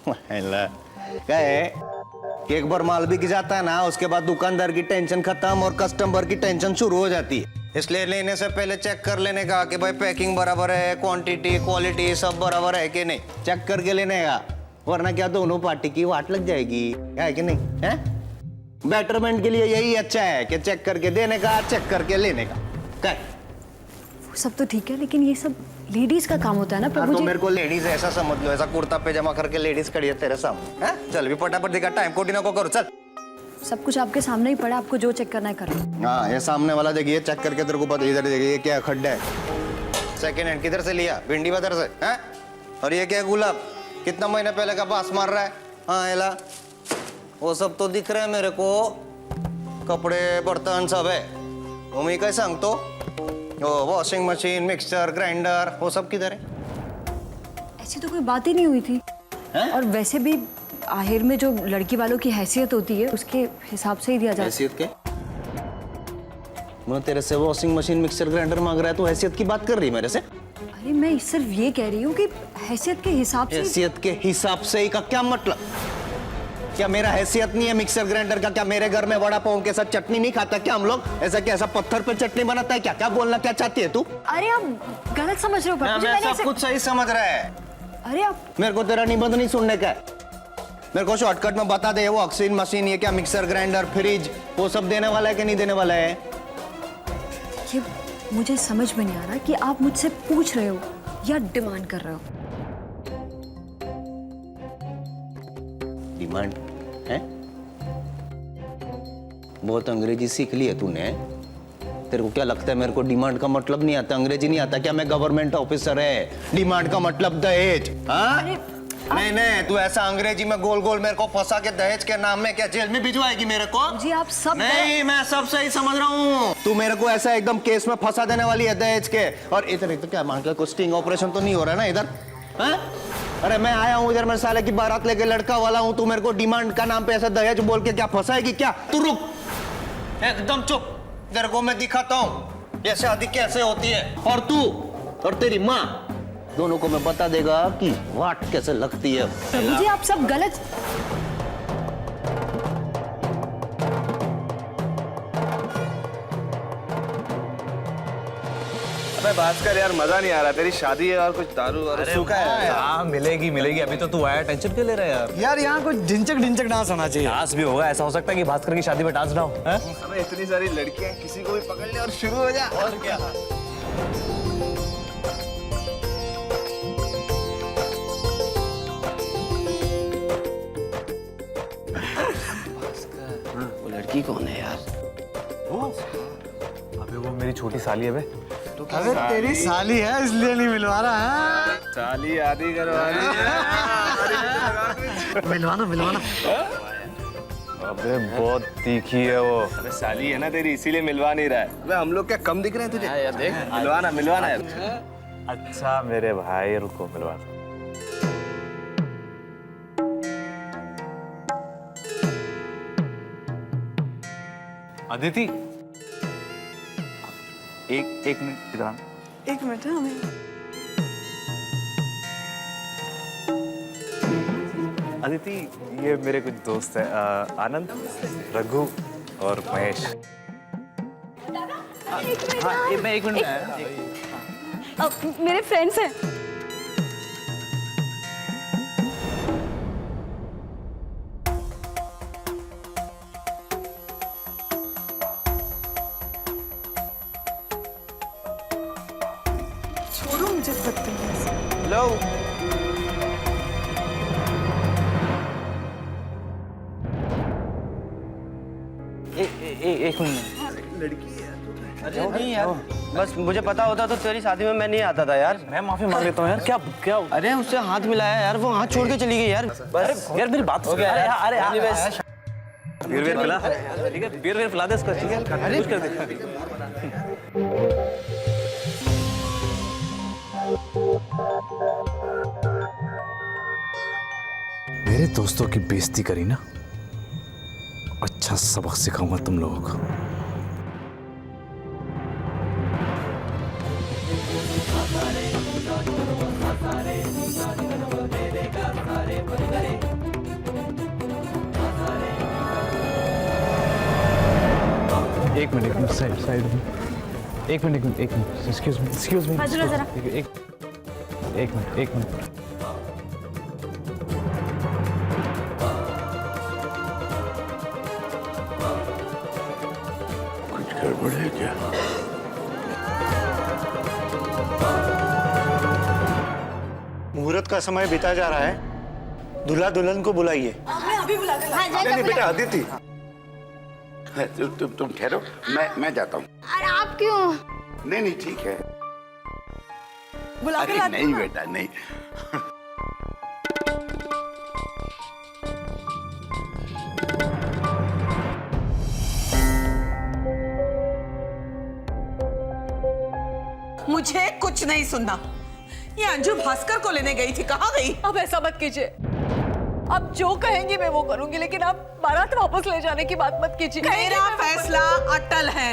क्या है कि एक बार माल बिक जाता है ना, उसके बाद दुकानदार की टेंशन खत्म और कस्टमर की टेंशन शुरू हो जाती है। इसलिए लेने से पहले चेक कर लेने का कि भाई पैकिंग बराबर है, क्वांटिटी क्वालिटी सब बराबर है कि नहीं, चेक करके लेने का, वरना क्या दोनों पार्टी की वाट लग जाएगी, है कि नहीं? है बेटरमेंट के लिए यही अच्छा है कि चेक करके देने का, चेक करके लेने का। क्या वो सब तो ठीक है, लेकिन ये सब लेडीज का काम होता है ना प्रभु तो जी। मेरे को लेडीज ऐसा समझ लो, ऐसा कुर्ता पैजामा करके लेडीज खड़ी है तेरे सामने, हैं? चल भी फटाफट दिखा, टाइम कोटी ना को करो, चल। सब कुछ आपके सामने ही पड़ा, आपको जो चेक करना है करो। हाँ, ये सामने वाला देखिए, चेक करके तेरे को पता, इधर देखिए ये क्या खड्डा है, सेकंड हैंड किधर से लिया, भिंडी बाजार से, हैं? और ये क्या गुलाब, कितना महीने पहले का पास मार रहा है? हाँ एला, वो सब तो दिख रहा है मेरे को, कपड़े बर्तन सब है, वो मैं कैसे सांग तो, वो वॉशिंग मशीन, मिक्सर, ग्राइंडर, वो सब किधर है? ऐसी तो कोई बात ही नहीं हुई थी। हैं? और वैसे भी आखिर में जो लड़की वालों की हैसियत होती है उसके हिसाब से ही दिया जाता है। हैसियत के? मैं तेरे से वॉशिंग मशीन, मिक्सर, ग्राइंडर मांग रहा है, तो हैसियत की बात कर रही है मेरे से? अरे मैं सिर्फ ये कह रही हूँ कि हैसियत के हिसाब से। हैसियत के हिसाब से ही का क्या मतलब? क्या मेरा हैसियत नहीं है मिक्सर ग्राइंडर का? क्या मेरे घर में वड़ा पाव के साथ चटनी नहीं खाता क्या हम लोग? ऐसा क्या, ऐसा पत्थर पे चटनी बनाता है क्या? क्या बोलना क्या चाहती है तू? अरे आप गलत समझ रहे हो प्रभु जी, मैं मैंने सब कुछ सही समझ रहा है। अरे आप मेरे को तेरा निबंध नहीं सुनने का है, मेरे को शॉर्टकट में बता दे, वो ऑक्सीजन मशीन, ये क्या मिक्सर ग्राइंडर, फ्रिज, वो सब देने वाला है कि नहीं देने वाला है? ये मुझे समझ में नहीं आ रहा कि आप मुझसे पूछ रहे हो या डिमांड कर रहे हो। डिमांड है? बहुत अंग्रेजी सीख ली है तूने। तेरे को क्या लगता है मेरे को डिमांड का मतलब नहीं आता, अंग्रेजी नहीं आता क्या? मैं गवर्नमेंट ऑफिसर है, डिमांड का मतलब दहेज। हाँ? नहीं नहीं, तू ऐसा अंग्रेजी में गोल गोल मेरे को फंसा के दहेज के नाम में क्या जेल में भिजवाएगी मेरे को? जी आप सब नहीं, मैं सब सही समझ रहा हूँ। तू मेरे को ऐसा एकदम केस में फंसा देने वाली है दहेज के। और इधर तो क्या मान के कुछ स्टिंग ऑपरेशन तो नहीं हो रहा है ना इधर? हाँ? अरे मैं आया हूँ इधर, मैं साले की बारात लेके लड़का वाला हूँ, तू मेरे को डिमांड का नाम पे ऐसा दहेज बोल के क्या फंसाएगी क्या? तू रुक, एकदम चुप, तेरे को मैं दिखाता हूँ ये शादी कैसे होती है, और तू और तेरी माँ दोनों को मैं बता देगा कि वाट कैसे लगती है। प्रभु जी आप सब गलत। अबे भास्कर यार, मजा नहीं आ रहा, तेरी शादी है और कुछ दारू और सूखा है। हाँ मिलेगी मिलेगी, अभी तो तू आया, टेंशन क्यों ले रहा है यार? यार यहाँ कुछ ढिंचक ढिंचक डांस होना चाहिए। डांस भी होगा, ऐसा हो सकता है कि भास्कर की शादी में डांस ना हो? अबे इतनी सारी लड़कियां, किसी को भी पकड़ ले और शुरू हो जा। और क्या? वो लड़की कौन है यार? अबे वो मेरी छोटी साली है बे। अबे तेरी साली है इसलिए नहीं मिलवा रहा है। साली आदि करवानी है। मिलवाना मिलवाना। अबे बहुत तीखी है वो। अबे साली है ना तेरी, इसीलिए मिलवा नहीं रहा है। अबे हम लोग क्या कम दिख रहे हैं तुझे? यार देख, मिलवाना मिलवाना यार। अच्छा मेरे भाई, रुको मिलवा। अदिति, एक मिनट इधर। एक मिनट है हमें। अदिति, ये मेरे कुछ दोस्त हैं, आनंद, रघु और महेश। हाँ, मैं एक मिनट मेरे फ्रेंड्स हैं। छोड़ो मुझे बदतमीज। हेलो, एक मिनट। नहीं यार, बस मुझे पता होता तो तेरी शादी में मैं नहीं आता था यार। मैं माफी मांग लेता हूँ यार। क्या क्या? अरे उससे हाथ मिलाया यार, वो हाथ छोड़ के चली गई यार। बस यार मेरी बात हो गया। अरे अरे बीर वीर पिला, ठीक है? बीर वीर पिला दे इसको, ठीक है? कुछ कर दे। मेरे दोस्तों की बेइज्जती करी ना, अच्छा सबक सिखाऊंगा तुम लोगों को। एक मिनट साइड में एक मिनट एक्सक्यूज मी हाजिर जरा। एक मिनट कुछ गड़बड़ है क्या? मुहूर्त का समय बीता जा रहा है, दूल्हा दुल्हन को बुलाइए। नहीं बेटा अदिति, तुम ठहरो, मैं जाता हूँ। अरे आप क्यों? नहीं ठीक है। बुला के अरे लाते नहीं हो? बेटा नहीं। मुझे कुछ नहीं सुनना। ये अंजू भास्कर को लेने गई थी, कहाँ गई? अब ऐसा मत कीजिए। अब जो कहेंगी मैं वो करूंगी, लेकिन आप बारात वापस ले जाने की बात मत कीजिए। मेरा फैसला अटल है।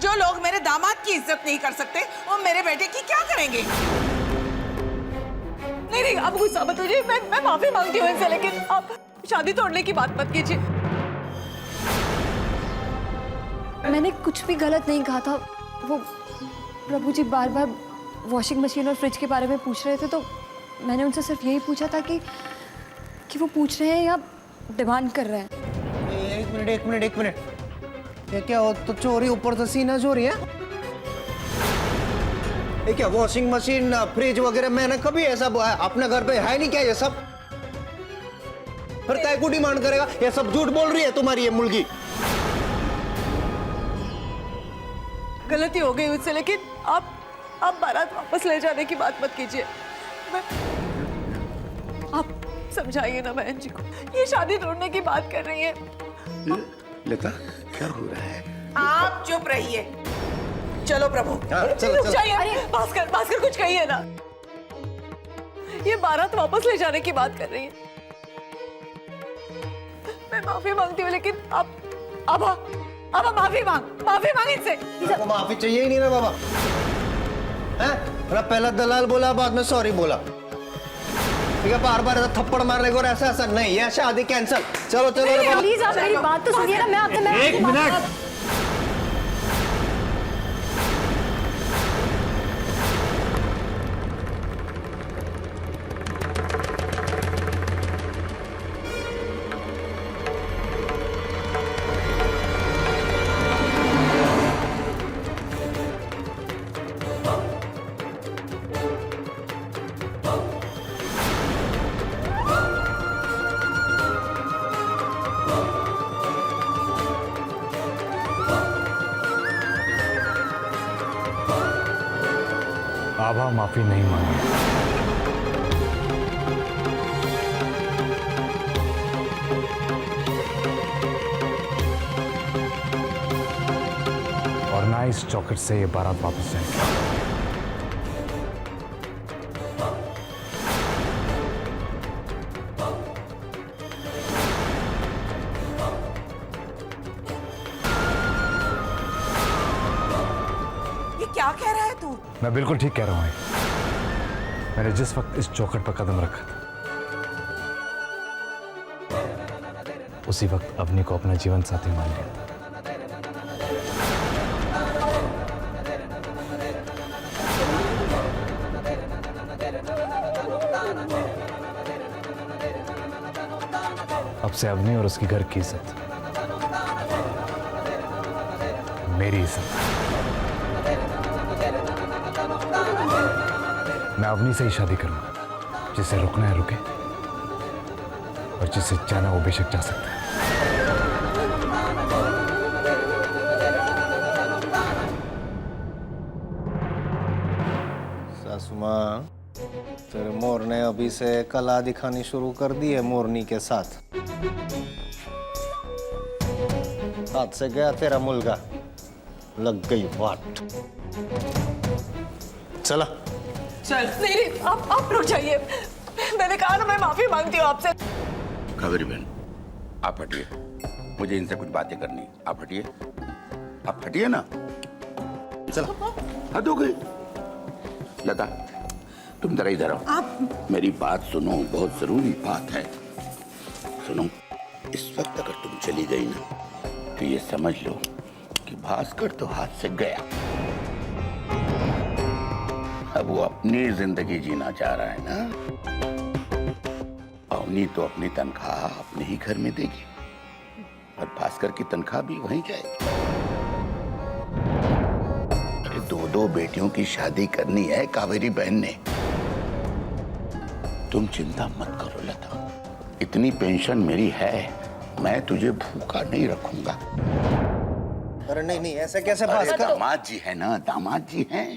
जो लोग मेरे दामाद की इज्जत नहीं कर सकते, वो मेरे बेटे की क्या करेंगे? नहीं, अब गुस्सा मत कीजिए। मैं माफी मांगती हूँ इनसे, लेकिन आप शादी तोड़ने की बात मत कीजिए। मैंने कुछ भी गलत नहीं कहा था। वो प्रभु जी बार बार वॉशिंग मशीन और फ्रिज के बारे में पूछ रहे थे, तो मैंने उनसे सिर्फ यही पूछा था कि वो पूछ रहे हैं या डिमांड कर रहे हैं। एक मिनट ये क्या हो तो चोरी ऊपर से सीना चोरी है? ये क्या वॉशिंग मशीन फ्रिज वगैरह मैंने कभी ऐसा अपने घर पे है नहीं क्या ये सब? फिर काय को डिमांड करेगा? ये सब झूठ बोल रही है तुम्हारी ये मुर्गी। गलती हो गई उससे, लेकिन आप बारात वापस ले जाने की बात मत कीजिए। आप समझाइए ना बहन जी को, ये शादी तोड़ने की बात कर रही है। लता क्या हो रहा है? आप चुप रहिए। चलो प्रभु। रुक जाइए। भास्कर कुछ कहिए ना। ये बारात वापस ले जाने की बात कर रही है। मैं माफी मांगती हूँ, लेकिन अब माफी मांग इनसे। को माफी चाहिए ही नहीं ना बाबा। हैं? पहला दलाल बोला, बाद में सॉरी बोला। ठीक है, बार ऐसा थप्पड़ मारने को ऐसा नहीं है। शादी कैंसिल। चलो प्लीज आप मेरी बात तो सुनिए ना। मैं आपसे एक मिनट। आभा माफी नहीं मांगी। और ना इस चौखट से ये बारात वापस जाएगी। क्या कह रहा है तू? मैं बिल्कुल ठीक कह रहा हूँ। मैंने जिस वक्त इस चौखट पर कदम रखा था, उसी वक्त अवनी को अपना जीवन साथी मान लिया था। अब से अवनी और उसके घर की इज्जत मेरी इज्जत। मैं अवनी से ही शादी करूंगा। जिसे रुकना है रुके, और जिसे जाना वो बेशक जा सकता है। सासू माँ, तेरे मोर ने अभी से कला दिखानी शुरू कर दी है मोरनी के साथ। हाथ से गया तेरा मुलगा, लग गई वाट। चला चल। नहीं, आप रुक जाइए। मैंने कहा ना, मैं माफी मांगती हूँ आपसे। कावेरी बहन, आप हटिए, मुझे इनसे कुछ बातें करनी। आप हटिए, आप हटिए ना। चला। हद हो गई। लता, तुम जरा इधर आओ। आप मेरी बात सुनो, बहुत जरूरी बात है। सुनो, इस वक्त अगर तुम चली गई ना, तो ये समझ लो कि भास्कर तो हाथ से गया। अब वो अपनी जिंदगी जीना चाह रहा है ना। अवनी तो अपनी तनख्वाह अपने ही घर में देगी और भास्कर की तनख्वाह भी वहीं जाएगी। अरे दो बेटियों की शादी करनी है कावेरी बहन ने। तुम चिंता मत करो लता, इतनी पेंशन मेरी है, मैं तुझे भूखा नहीं रखूंगा। अरे नहीं ऐसे कैसे भास्कर? दामाद जी है ना, दामाद जी हैं।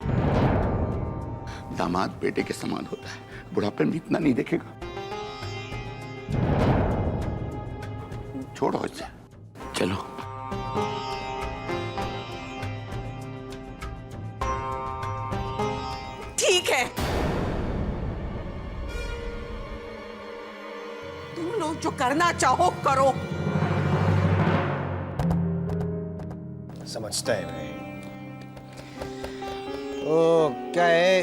दामाद बेटे के समान होता है, बुढ़ापे में इतना नहीं देखेगा। छोड़ो इसे, चलो। ठीक है, तुम लोग जो करना चाहो करो। समझता है मैं। ओ क्या है,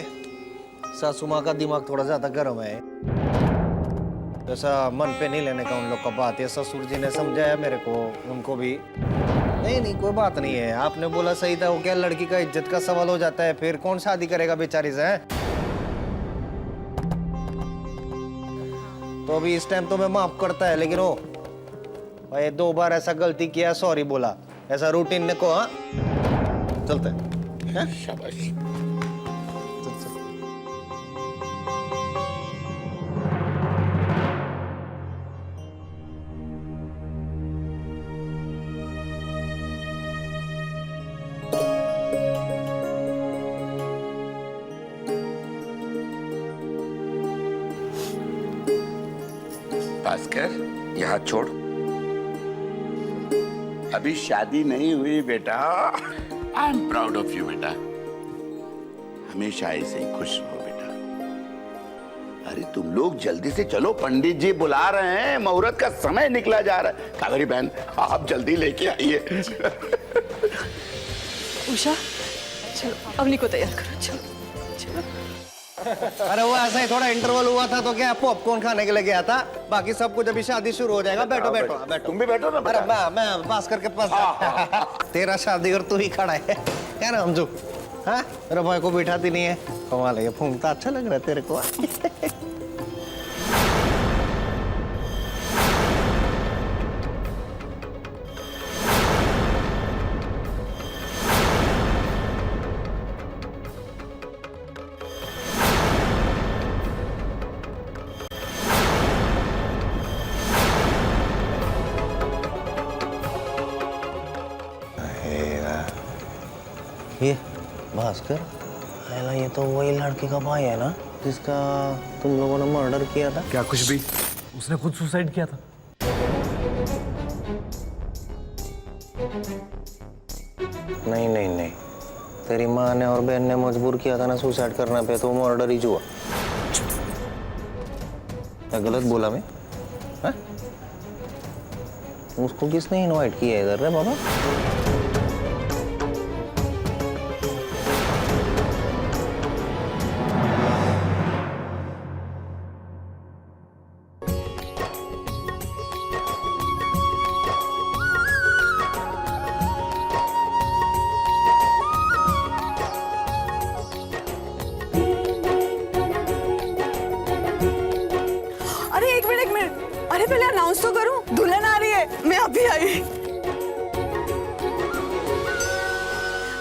सासू माँ का दिमाग थोड़ा ज्यादा गर्म है। ऐसा मन पे नहीं लेने का उन लोग का बात है। ससुर जी ने समझाया मेरे को, उनको भी। नहीं कोई बात नहीं है, आपने बोला सही था। वो क्या लड़की का इज्जत का सवाल हो जाता है, फिर कौन शादी करेगा बेचारी से? तो अभी इस टाइम तो मैं माफ करता है, लेकिन वो भाई 2 बार ऐसा गलती किया, सॉरी बोला, ऐसा रूटीन ने को। हाँ चलते हैं। शाबाश। भास्कर, ये हाथ छोड़। अभी शादी नहीं हुई बेटा। I am proud of you बेटा। हमेशा ऐसे ही खुश रहो बेटा। अरे तुम लोग जल्दी से चलो, पंडित जी बुला रहे हैं, मुहूर्त का समय निकला जा रहा है। कावेरी बहन, आप जल्दी लेके आइए। उषा, चलो अवनी को तैयार करो, चलो चलो। अरे वो ऐसा ही थोड़ा इंटरवल हुआ था तो क्या पॉपकॉर्न खाने के लिए गया था। बाकी सब कुछ अभी शादी शुरू हो जाएगा। बैठो बैठो बैठो। तुम भी बैठो ना। अरे मैं भास्कर के पास। तेरा शादी और तू ही खड़ा है क्या ना हमजू? हाँ मेरे भाई को बिठाती नहीं है। कमाल है, फूंकता अच्छा लग रहा है तेरे को। ये भास्कर, पहला ये तो वही लड़की का भाई है ना जिसका तुम लोगों ने मर्डर किया था? क्या कुछ भी? उसने खुद सुसाइड किया था। नहीं, तेरी माँ ने और बहन ने मजबूर किया था ना सुसाइड करने पे, तो मर्डर ही हुआ। क्या गलत बोला मैं? हा? उसको किसने इनवाइट किया इधर रे बाबा? एक मिनट, अरे पहले अनाउंस तो करूं, दुल्हन आ रही है। मैं अभी आई।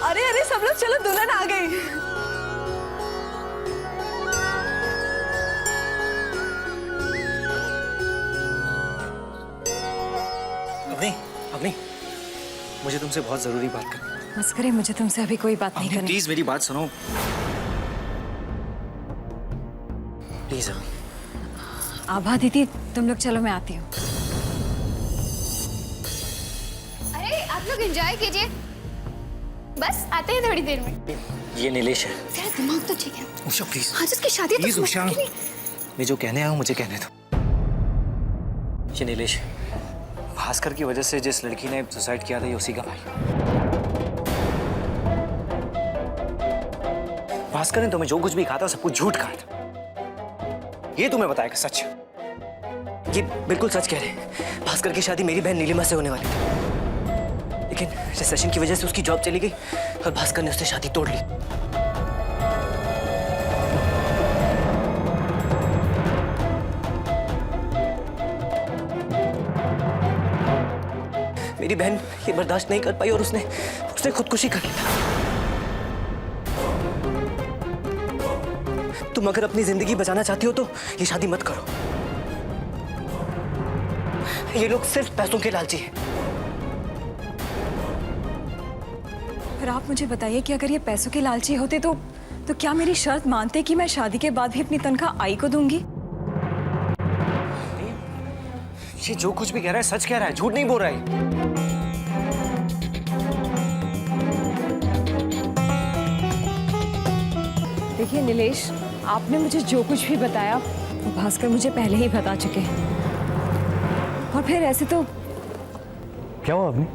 अरे सब लोग चलो, दुल्हन आ गई। अवनी, मुझे तुमसे बहुत जरूरी बात करनी। बस करें, मुझे तुमसे अभी कोई बात नहीं करनी। प्लीज मेरी बात सुनो प्लीज। आभा दीदी, तुम लोग चलो, मैं आती हूँ। अरे आप लोग एंजॉय कीजिए, बस आते हैं थोड़ी देर में। ये नीलेश है। तेरा दिमाग तो ठीक है। उषा प्लीज। आज उसकी शादी है, तो प्लीज उषा, मैं जो कहने आया हूँ मुझे कहने दो। ये नीलेश है। भास्कर की वजह से जिस लड़की ने सुसाइड किया था, ये उसी का भाई। भास्कर ने तुम्हें जो कुछ भी कहा था सब कुछ झूठ कहा था। ये तुम्हें बताएगा सच। ये बिल्कुल सच कह रहे हैं। भास्कर की शादी मेरी बहन नीलिमा से होने वाली थी। लेकिन रिसेशन की वजह से उसकी जॉब चली गई और भास्कर ने उससे शादी तोड़ ली। मेरी बहन ये बर्दाश्त नहीं कर पाई और उसने खुदकुशी कर लिया। तुम अगर अपनी जिंदगी बचाना चाहती हो तो ये शादी मत करो। ये लोग सिर्फ पैसों के लालची हैं। पर आप मुझे बताइए कि अगर ये पैसों के लालची होते तो क्या मेरी शर्त मानते कि मैं शादी के बाद भी अपनी तनख्वाह आई को दूंगी? ये जो कुछ भी कह रहा है सच कह रहा है, झूठ नहीं बोल रहा है। देखिए नीलेश, आपने मुझे जो कुछ भी बताया वो भास्कर मुझे पहले ही बता चुके हैं। और फिर ऐसे तो क्या हुआ अवनी?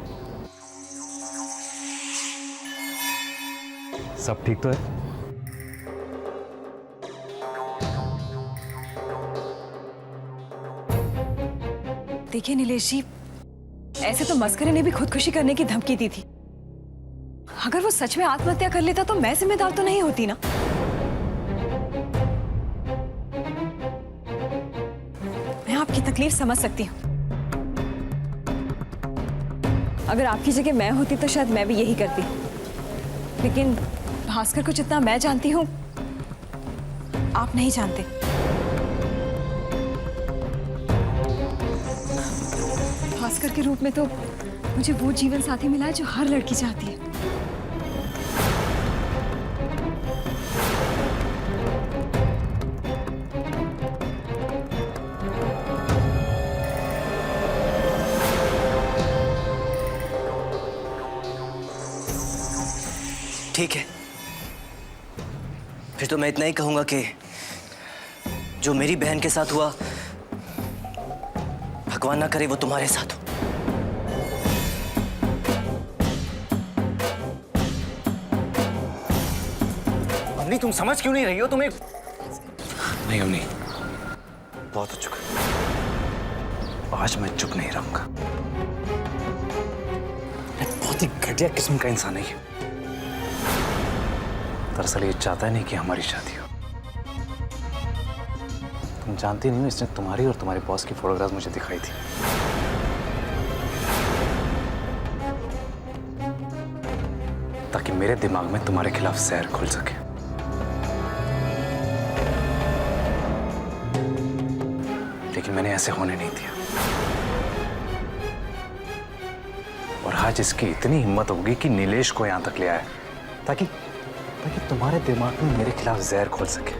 सब ठीक तो है? देखिए नीलेश जी, ऐसे तो मस्करे ने भी खुदकुशी करने की धमकी दी थी। अगर वो सच में आत्महत्या कर लेता तो मैं जिम्मेदार तो नहीं होती ना। मैं आपकी तकलीफ समझ सकती हूँ। अगर आपकी जगह मैं होती तो शायद मैं भी यही करती, लेकिन भास्कर को जितना मैं जानती हूँ आप नहीं जानते। भास्कर के रूप में तो मुझे वो जीवन साथी मिला है जो हर लड़की चाहती है। ठीक है, फिर तो मैं इतना ही कहूंगा कि जो मेरी बहन के साथ हुआ, भगवान ना करे वो तुम्हारे साथ हो। अवनी, तुम समझ क्यों नहीं रही हो? तुम्हें नहीं अवनी, बहुत हो चुका। आज मैं चुप नहीं रहूंगा। मैं बहुत ही घटिया किस्म का इंसान है। दरअसल ये चाहता नहीं कि हमारी शादी हो। तुम जानती नहीं हो, इसने तुम्हारी और तुम्हारे बॉस की फोटोग्राफ मुझे दिखाई थी। ताकि मेरे दिमाग में तुम्हारे खिलाफ जहर घुल सके। लेकिन मैंने ऐसे होने नहीं दिया। और आज इसकी इतनी हिम्मत होगी कि नीलेश को यहां तक ले आए ताकि तुम्हारे दिमाग में मेरे खिलाफ जहर खोल सके।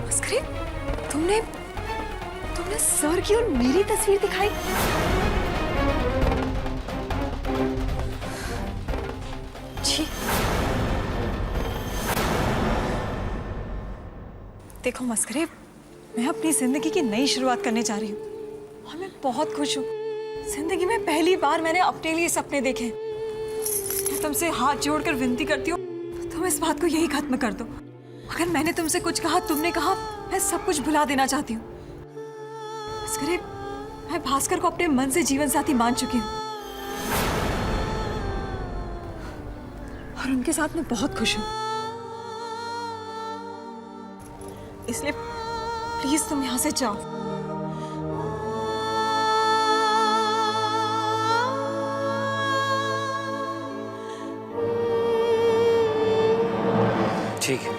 मस्करे, तुमने सर की और मेरी तस्वीर दिखाई? जी, देखो मस्करे, मैं अपनी जिंदगी की नई शुरुआत करने जा रही हूँ और मैं बहुत खुश हूँ। जिंदगी में पहली बार मैंने अपने लिए सपने देखे। तुमसे हाथ जोड़कर विनती करती हूँ, तुम इस बात को यही खत्म कर दो। अगर मैंने तुमसे कुछ कहा, तुमने कहा, मैं सब कुछ भुला देना चाहती हूँ। मैं भास्कर को अपने मन से जीवन साथी मान चुकी हूँ और उनके साथ मैं बहुत खुश हूँ। इसलिए प्लीज तुम यहाँ से जाओ। ठीक है।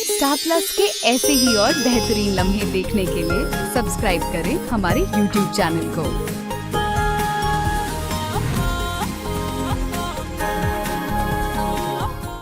स्टार प्लस के ऐसे ही और बेहतरीन लम्हे देखने के लिए सब्सक्राइब करें हमारे YouTube चैनल को।